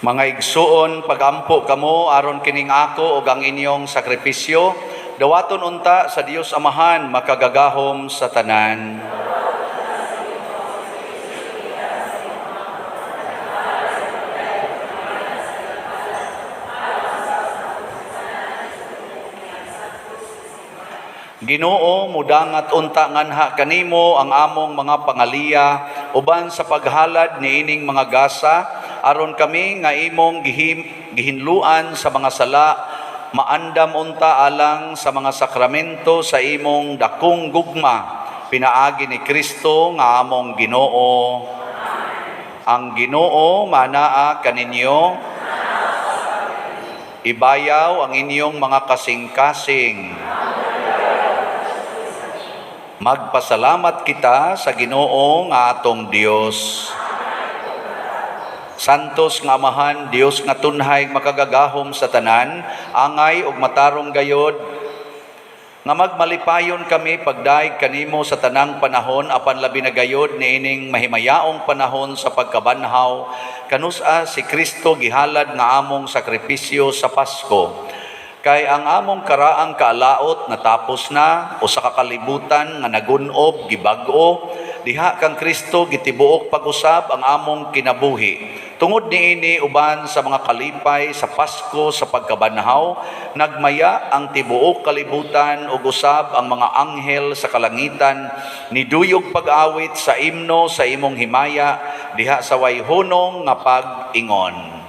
Mga igsuon, pagampo kamo aron kining ako ug ang inyong sakripisyo, dawaton unta sa Dios Amahan makagagahom sa tanan. Ginoo, mudangat unta nganha kanimo ang among mga pangaliya uban sa paghalad niining mga gasa aron kami nga imong gihinluan sa mga sala maandam unta alang sa mga sakramento sa imong dakong gugma pinaagi ni Kristo nga among Ginoo. Ang Ginoo manaa kaninyo, ibayaw ang inyong mga kasing-kasing. Magpasalamat kita sa Ginoo nga atong Dios. Santos nga Amahan, Dios nga tunhay makagagahom sa tanan, angay ug matarong gayod, nga magmalipayon kami pagdaig kanimo sa tanang panahon apan labi na gayod niining mahimayaong panahon sa pagkabanhaw, kanusa si Kristo gihalad nga among sakripisyo sa Pasko. Kay ang among karaang kaalaot natapos na o sa kakalibutan nga nagunob gibag-o, diha kang Kristo gitibuok pag-usab ang among kinabuhi. Tungod niini uban sa mga kalipay sa Pasko sa pagkabanhaw, nagmaya ang tibuok kalibutan ug usab ang mga anghel sa kalangitan niduyog pag-awit sa imno sa imong himaya diha sa wayhunong nga pag-ingon.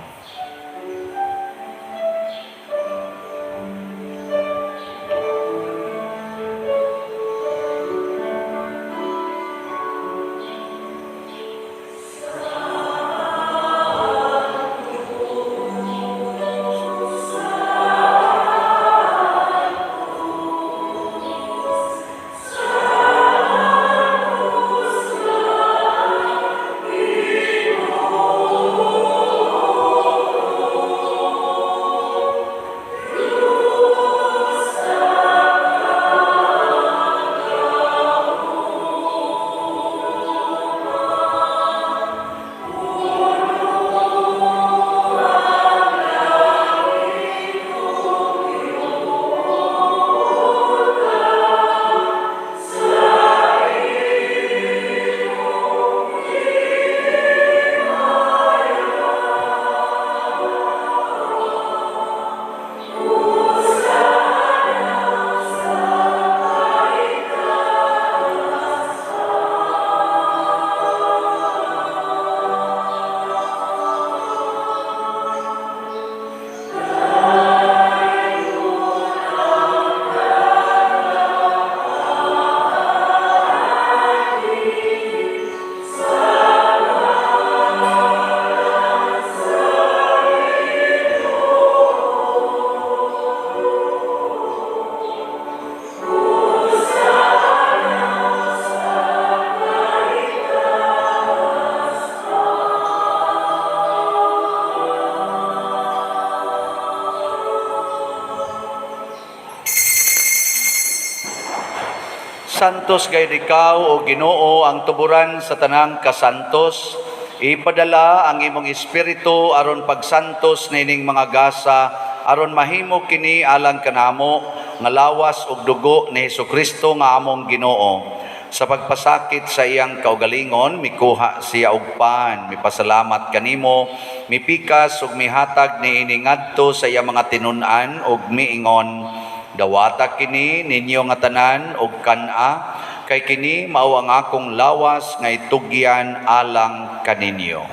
Santos gayud ikaw o Ginoo ang tuburan sa tanang kasantos. Ipadala ang imong espiritu aron pagsantos nining mga gasa aron mahimo kini alang kanamo nga lawas ug dugo ni Hesukristo nga among Ginoo. Sa pagpasakit sa iyang kaugalingon, mikuha siya og pan, mipasalamat kanimo, mipikas ug mihatag niini ngadto sa iyang mga tinun-an ug miingon, dawata kini ninyo nga tanan og kan-a, kay kini mao ang akong lawas nga itugyan alang kaninyo.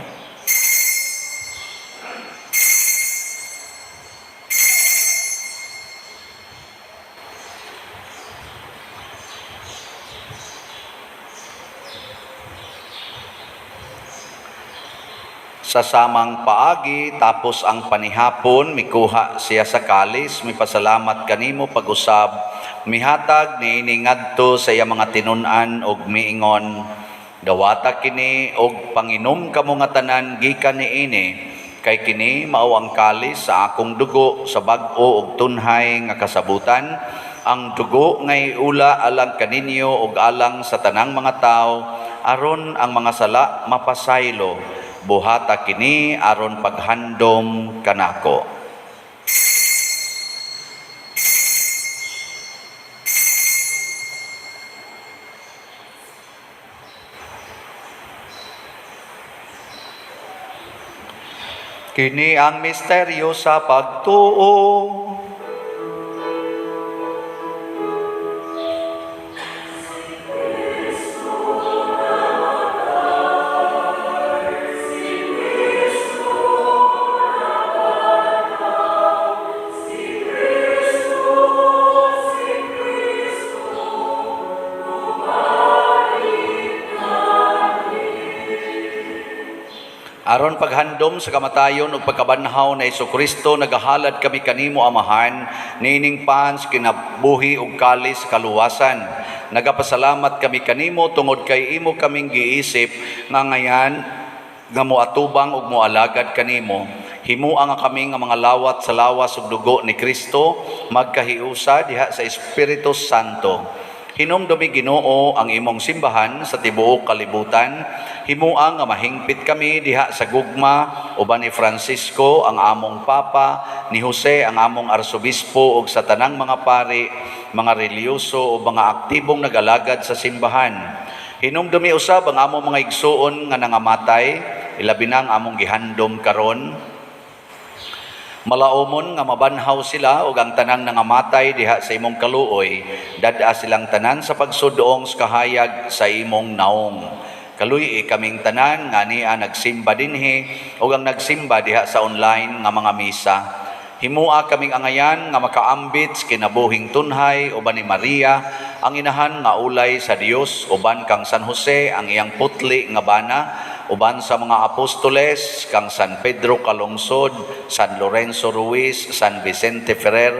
Sa samang paagi, tapos ang panihapon, mikuha siya sa kalis, mipasalamat kanimo pag-usab, mihatag niini ngadto sa iya mga tinun-an og miingon, dawata kini og panginom kamo nga tanan gikan niini, kay kini mao ang kalis sa akong dugo sa bag-o og tunhay nga kasabutan, ang dugo ngay ula alang kaninyo og alang sa tanang mga tao, aron ang mga sala mapasaylo. buhata kini aron paghandom kanako. Kini ang misteryo sa pagtuo. Aron paghandom sa kamatayon ug pagkabanhaw na Kristo, nagahalad kami kanimo Amahan, nining pans kinabuhi ug kalis kaluwasan. Nagapasalamat kami kanimo tungod kay imo kaming giisip nga ngayan nga moatubang ug moalagad kanimo. Himuang nga kami nga mga lawat sa lawas ug dugo ni Kristo magkahiusa diha sa Espiritu Santo. Hinumdumi Ginoo ang imong simbahan sa tibuok kalibutan. Himuang nga mahingpit kami diha sa gugma uban ni Francisco ang among papa, ni Jose ang among arsobispo ug sa tanang mga pari, mga reliyoso o mga aktibong nag-alagad sa simbahan. Hinumdumi usab ang among mga igsuon nga nangamatay, ilabi na ang among gihandom karon. Malaumon nga mabanhaw sila ug ang tanang nangamatay diha sa imong kaluoy, dada silang tanan sa pagsudong sa kahayag sa imong naong. Kaluy kaming tanan nga niya nagsimba dinhi ug ang nagsimba diha sa online nga mga misa. Himua kaming angayan nga makaambit sa kinabuhing tunhay uban ni Maria, ang inahan nga ulay sa Dios, uban kang San Jose ang iyang putli nga bana, uban sa mga apostoles kang San Pedro Calungsod, San Lorenzo Ruiz, San Vicente Ferrer,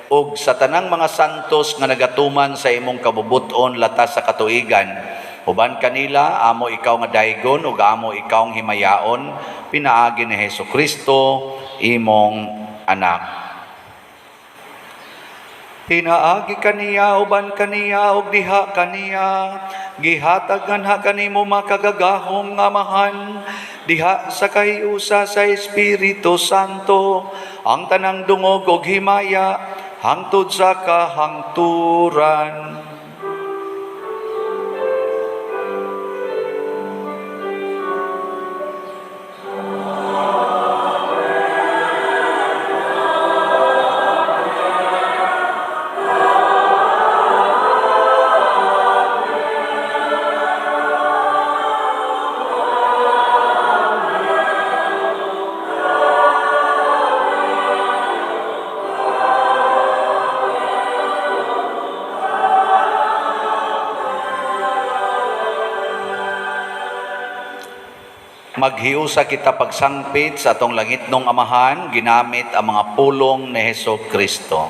ug sa tanang mga santos nga nagatuman sa imong kabubuton latas sa katuigan. Uban kanila, amo ikaw nga daygon ug amo ikaw nga himayaon, pinaagi ni Hesukristo, imong anak. Pinaagi kaniya uban kaniya ug diha kaniya, gihatag nganha kanimo makagagahom nga Amahan, diha sa kahiusa sa Espiritu Santo, ang tanang dungog ug himaya hangtod sa kahangturan. Maghiusa kita pagsangpit sa atong langitnong Amahan, ginamit ang mga pulong ni Hesukristo.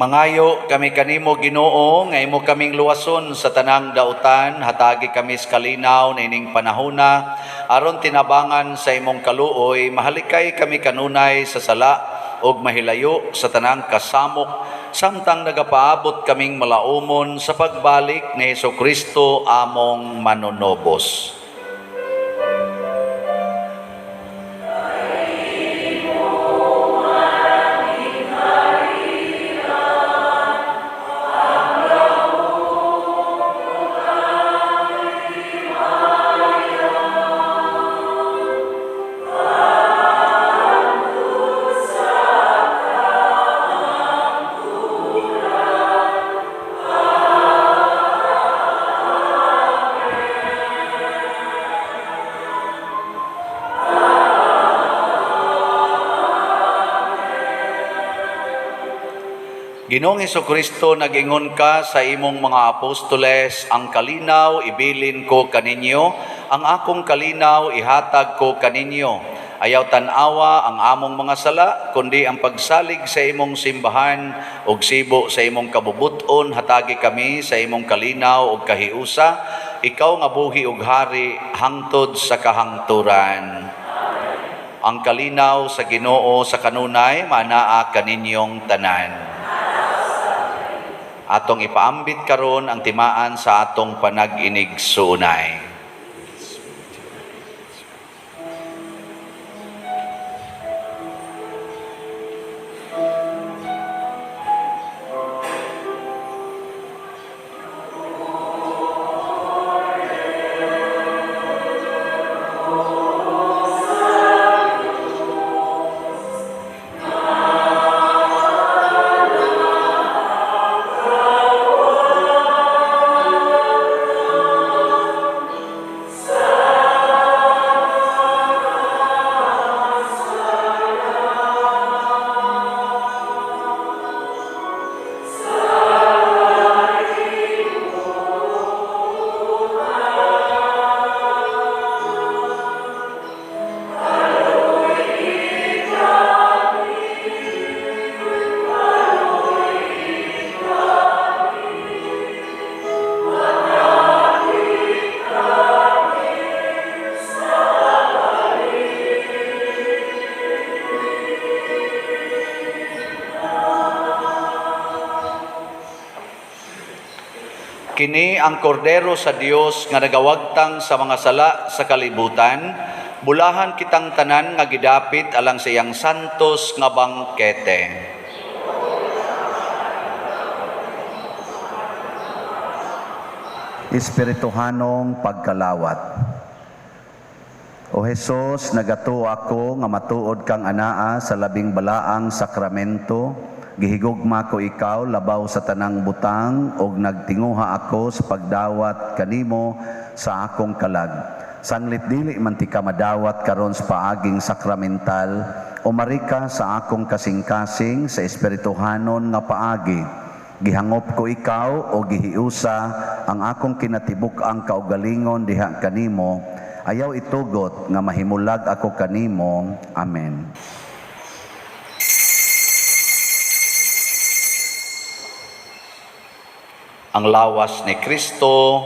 Mangayo kami kanimo Ginoo nga imo kaming luwason sa tanang dautan, hatagi kami sa kalinaw na ining panahona aron tinabangan sa imong kaluoy, mahalikay kami kanunay sa sala ug mahilayo sa tanang kasamok samtang nagapaabot kaming malaumon sa pagbalik ni Hesukristo among manunobos. Ginoong Hesukristo, nag-ingon ka sa imong mga apostoles, ang kalinaw ibilin ko kaninyo, ang akong kalinaw ihatag ko kaninyo. Ayaw tanawa ang among mga sala, kundi ang pagsalig sa imong simbahan ug sibo sa imong kabubuton, hatagi kami sa imong kalinaw ug kahiusa, ikaw nga buhi ug hari hangtod sa kahangturan. Ang kalinaw sa Ginoo sa kanunay manaa kaninyong tanan. Atong ipaambit karon ang timaan sa atong panag-inig suunay. Kini ang kordero sa Dios nga nagawagtang sa mga sala sa kalibutan, bulahan kitang tanan nga gidapit alang sa iyang santos nga bangkete. Espirituhanong pagkalawat. O Jesus, nagato ako nga matuod kang anaa sa labing balaang sakramento. Gihigugma ko ikaw labaw sa tanang butang ug nagtinguha ako sa pagdawat kanimo sa akong kalag. Sanglit dili man ti ka madawat karon sa paaging sakramental, umarika sa akong kasing-kasing sa espirituhanon nga paagi. Gihangop ko ikaw o gihiusa ang akong kinatibuk-ang kaugalingon diha kanimo. Ayaw itugot nga mahimulag ako kanimo. Amen. Ang lawas ni Kristo.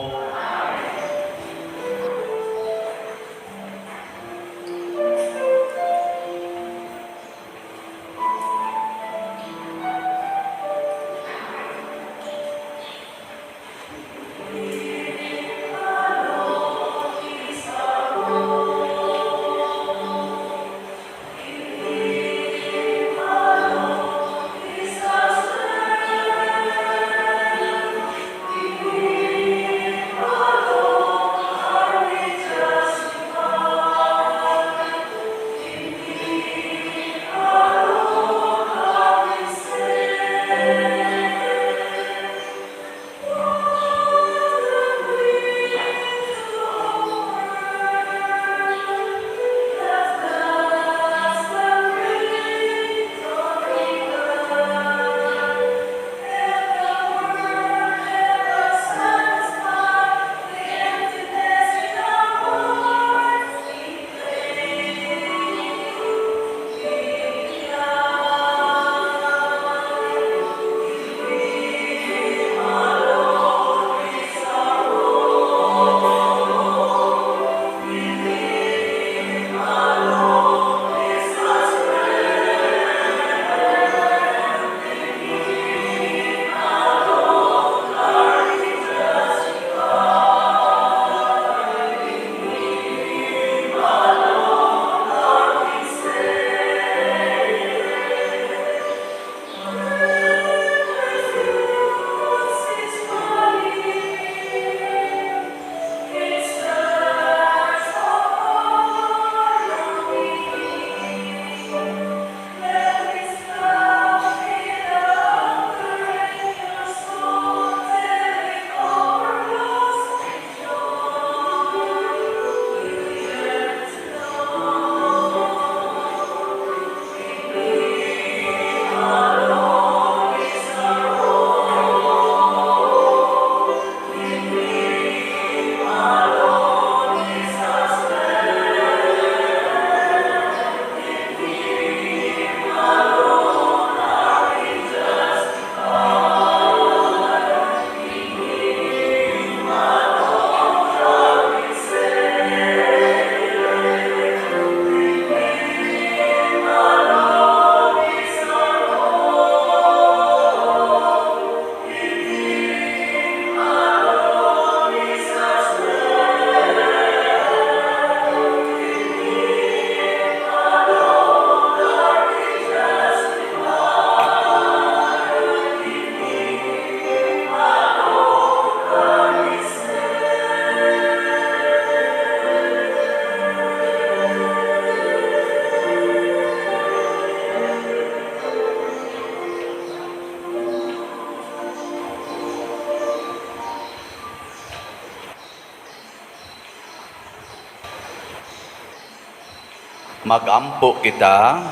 Magampo kita.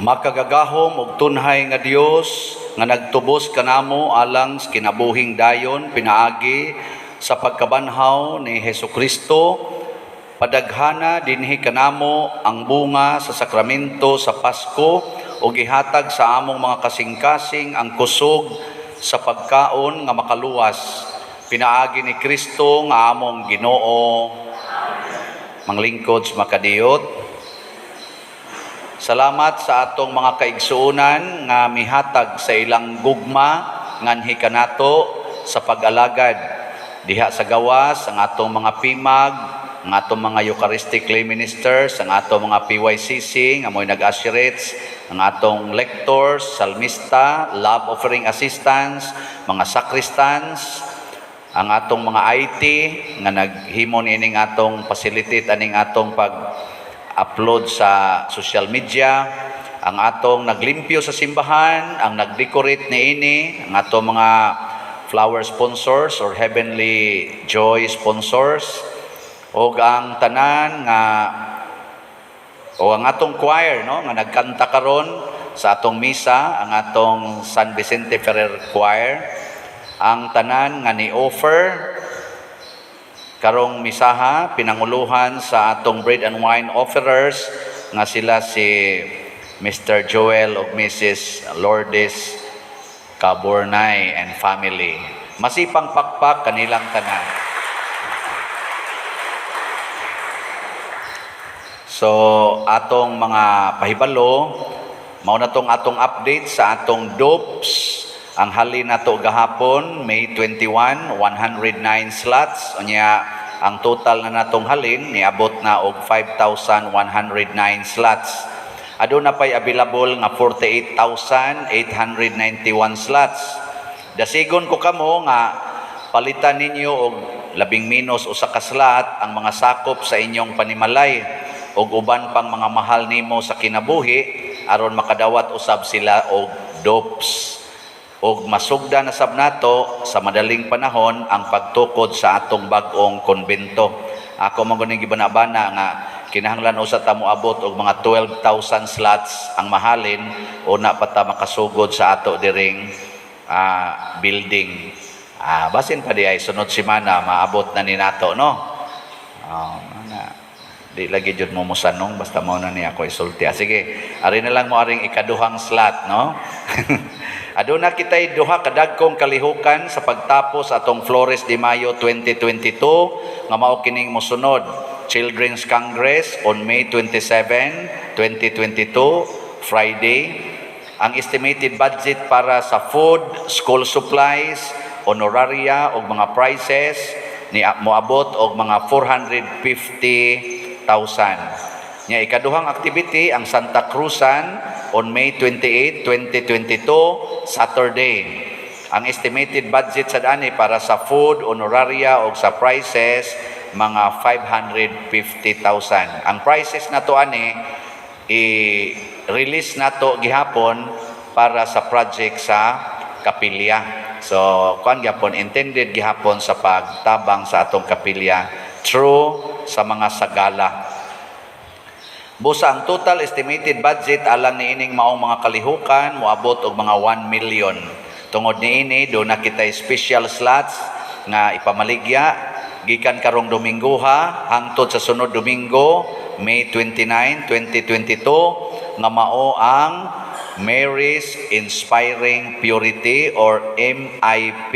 Makagagahom og tunhay nga Dios nga nagtubos kanamo alang sa kinabuhing dayon pinaagi sa pagkabanhaw ni Hesukristo. Padaghana dinhi kanamo ang bunga sa sakramento sa Pasko o gihatag sa among mga kasing-kasing ang kusog sa pagkaon nga makaluwas. Pinaagi ni Kristo nga among Ginoo. Manglingkod sa makadiyot. Salamat sa atong mga kaigsuonan nga mihatag sa ilang gugma nganhi kanato sa pag-alagad diha sa gawas ang atong mga pimag, ang atong mga Eucharistic lay ministers, ang atong mga PYCC nga mo'y nag-usherates, ang atong lectors, salmista, love offering assistants, mga sacristans, ang atong mga IT nga naghimo nining atong facilitate aning atong pag-upload sa social media, ang atong naglimpyo sa simbahan, ang nagdecorate niini, ang atong mga flower sponsors or Heavenly Joy sponsors, o ang tanan nga o ang atong choir no nga nagkanta karon sa atong misa, ang atong San Vicente Ferrer Choir, ang tanan nga ni-offer karong misaha, pinanguluhan sa atong bread and wine offerers nga sila si Mr. Joel ug Mrs. Lourdes Caburnay and family. Masipang pakpak kanilang tanan. So, atong mga pahibalo, mao na tong atong update sa atong DOPS. Ang halin nato gahapon, May 21, 109 slots. Unya, ang total na natong halin, niabot na og 5,109 slots. Aduna pay available nga 48,891 slots. Dasigon ko kamo nga palitan ninyo og labing minus usa ka slot ang mga sakop sa inyong panimalay og uban pang mga mahal nimo sa kinabuhi aron makadawat usab sila og DOPS. Og masugda na sab nato sa madaling panahon ang pagtukod sa atong bag-ong konbento. Ako man guning gibanabana nga kinahanglan usa ta moabot og mga 12,000 slots ang mahalin una pa ta makasugod sa ato diring building. Basin pa di ay sunod semana maabot na ni nato no. Di lagi jud mo musanong basta mao na ni ako isulti. Sige, ari na lang mo aring ikaduhang slot no. Aduna kitay duha ka dagkong kalihukan sa pagtapos atong Flores de Mayo 2022 nga mao kining mosunod. Children's Congress on May 27, 2022, Friday. Ang estimated budget para sa food, school supplies, honoraria o mga prizes ni moabot og mga 450,000. Nya ikaduhang activity ang Santa Cruzan on May 28, 2022, Saturday. Ang estimated budget sa dani para sa food, honoraria o sa prizes mga 550,000. Ang prizes na to ani i-release nato gihapon para sa project sa kapilya. So kuan gyapon intended gihapon sa pagtabang sa atong kapilya through sa mga sagala. Busa ang total estimated budget alang niining maong mga kalihukan moabot og mga 1 million. Tungod niini do na kitay special slots nga ipamaligya gikan karong Domingo hangtod sa sunod Domingo, May 29, 2022 nga mao ang Mary's Inspiring Purity or MIP.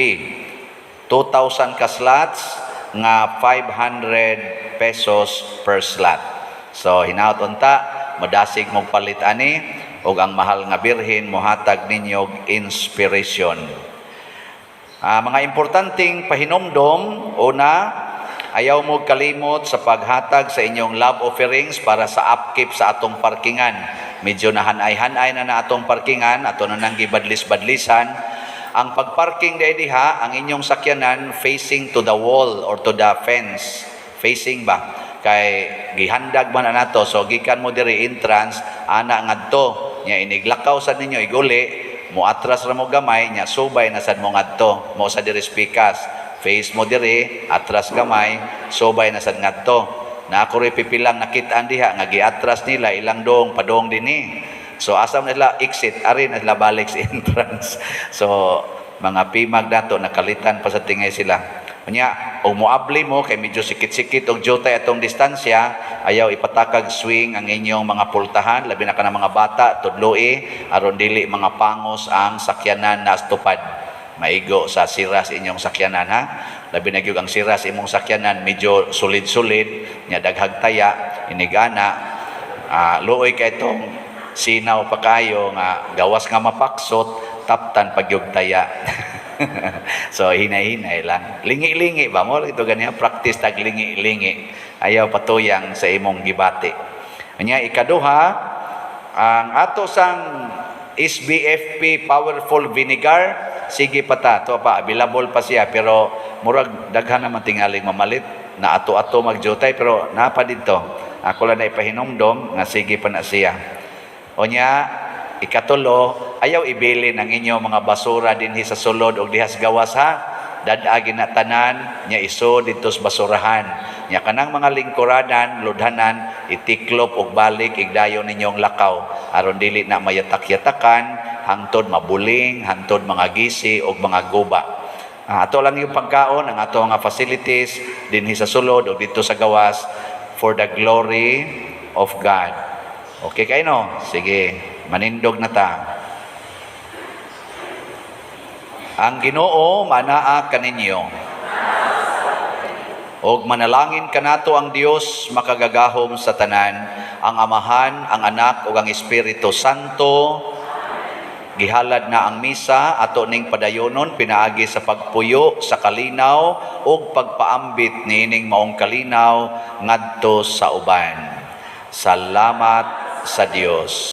2,000 ka slots nga 500 pesos per slot. So hinaut unta madasig mong palit ani ug ang mahal nga birhen mohatag ninyo inspiration. Mga importanteng pahinomdom, una, ayaw mo kalimot sa paghatag sa inyong love offerings para sa upkeep sa atong parkingan. Medyo nahanay-hanay na atong parkingan, ato na nang gibadlis-badlisan. Ang pagparking diha, ang inyong sakyanan facing to the wall or to the fence. Facing ba? Kay gihandag man na nato, so gikan mo diri entrance, ana ngadto. Nya iniglakaw sa ninyo iguli, Muatras ra mo gamay nya subay na sad mo ngadto. Mo sa diri spikas. Face mo diri, atras gamay, subay na sad ngadto. Na ako rin pipilang nakitaan diha nga giatras nila ilang dong padong dinhi. So asam nila exit, ari na sila balik sa entrance. So mga pimag dato nakalitan pa sa tingay sila. Kanya, o muabli mo kay medyo sikit-sikit og jutay atong distansya, ayaw ipatakag swing ang inyong mga pultahan, labi na ka ng mga bata, tudloi, aron dili mga pangos ang sakyanan na stupad. Maigo sa siras inyong sakyanan ha. Labi na gyud ang siras imong sakyanan medyo sulid-sulid, nya daghag taya, inigana, luoy kay itong sinaw pa kayo nga gawas nga mapaksot, taptan pagyog taya. So hinay-hinay lang. Lingi-lingi ba mo? Ito ganyan, practice tag lingi-lingi. Ayaw patuyang sa imong gibati. Kanya ikaduha, ang ato sang SBFP Powerful Vinegar, sige pa ta. Ito pa, available pa siya. Pero murag daghan naman tingaling mamalit. Na ato-ato magjutay. Pero napa dito. Ako lang na ipahinomdom nga sige pa na siya. O niya, ikatulo, ayaw ibilin ang inyong mga basura dinhi sa sulod o dihas gawas ha. Dadagin na tanan, nya iso dito sa basurahan. Nya kanang mga lingkuranan, ludhanan, itiklop og balik, igdayon ninyong lakaw. Aron dili na mayatak-yatakan, hangtod mabuling, hangtod mga gisi o mga guba. Ato lang yung pagkaon, ang ato mga facilities dinhi sa sulod o dito sa gawas for the glory of God. Okay kayo no? Sige. Manindog na ta. Ang Ginoo manaa kaninyo. Og manalangin kanato ang Dios makagagahom sa tanan, ang Amahan, ang Anak ug ang Espiritu Santo. Gihalad na ang misa ato ning padayonon pinaagi sa pagpuyo sa kalinaw ug pagpaambit niining maong kalinaw ngadto sa uban. Salamat sa Dios.